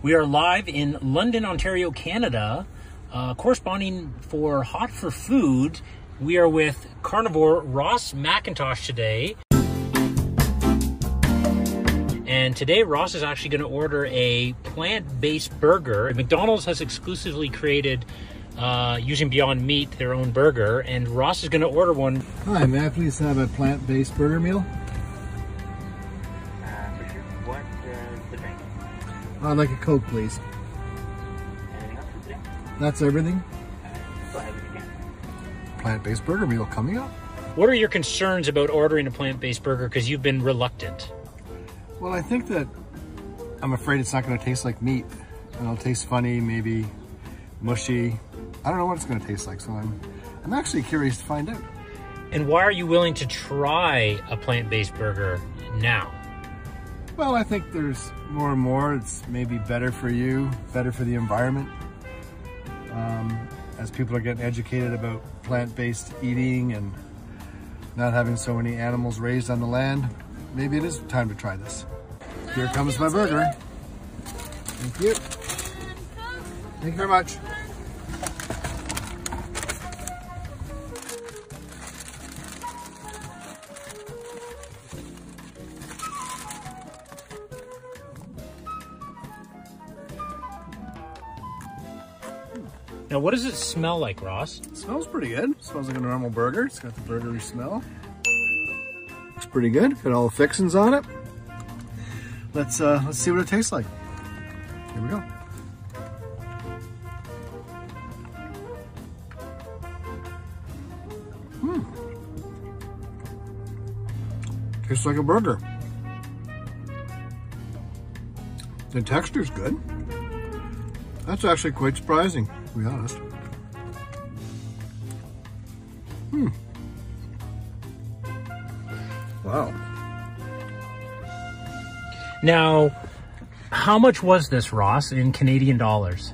We are live in London, Ontario, Canada, corresponding for Hot for Food. We are with carnivore Ross Macintosh today. And today Ross is actually going to order a plant-based burger. McDonald's has exclusively created, using Beyond Meat, their own burger, and Ross is going to order one. Hi, may I please have a plant-based burger meal? For sure. What the drink? I'd like a Coke, please. Anything else for today? That's everything. Go ahead with your can. Plant-based burger meal coming up. What are your concerns about ordering a plant-based burger because you've been reluctant? Well, I think that I'm afraid it's not going to taste like meat. It'll taste funny, maybe mushy. I don't know what it's going to taste like, so I'm actually curious to find out. And why are you willing to try a plant-based burger now? Well, I think there's more and more. It's maybe better for you, better for the environment. As people are getting educated about plant-based eating and not having so many animals raised on the land, maybe it is time to try this. Here comes my burger. Thank you. Thank you very much. Now, what does it smell like, Ross? It smells pretty good. It smells like a normal burger. It's got the burgery smell. Looks pretty good. Got all the fixings on it. Let's see what it tastes like. Here we go. Tastes like a burger. The texture's good. That's actually quite surprising, to be honest. Wow. Now, how much was this, Ross, in Canadian dollars?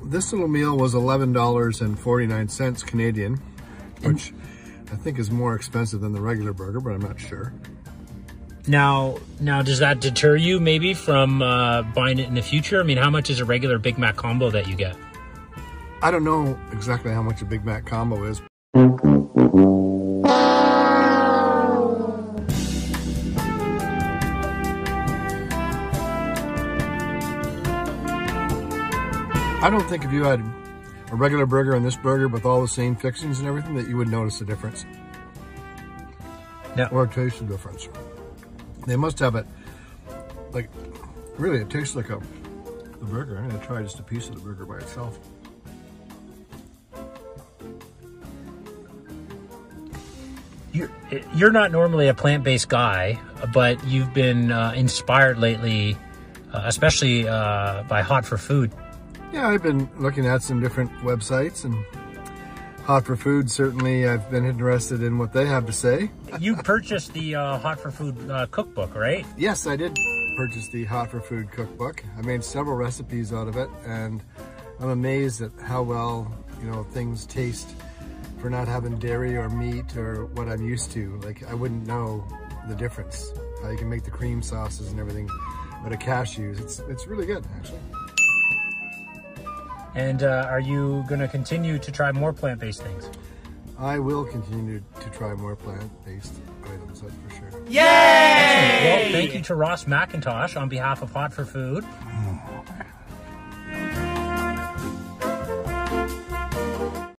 This little meal was $11.49 Canadian, which I think is more expensive than the regular burger, but I'm not sure. Now, does that deter you maybe from buying it in the future? I mean, how much is a regular Big Mac combo that you get? I don't know exactly how much a Big Mac combo is. I don't think if you had a regular burger and this burger with all the same fixings and everything that you would notice a difference. No. Or taste the difference. They must have it, like, really it tastes like the burger. I'm gonna try just a piece of the burger by itself. You're not normally a plant-based guy, but you've been inspired lately, especially by Hot for Food. Yeah, I've been looking at some different websites, and Hot for Food, certainly I've been interested in what they have to say. You purchased the Hot for Food cookbook, right? Yes, I did purchase the Hot for Food cookbook. I made several recipes out of it, and I'm amazed at how well, things taste for not having dairy or meat or what I'm used to. Like, I wouldn't know the difference. How you can make the cream sauces and everything out of cashews. It's really good, actually. And are you going to continue to try more plant-based things? I will continue to try more plant-based items, that's for sure. Yay! Well, thank you to Ross Macintosh on behalf of Hot for Food.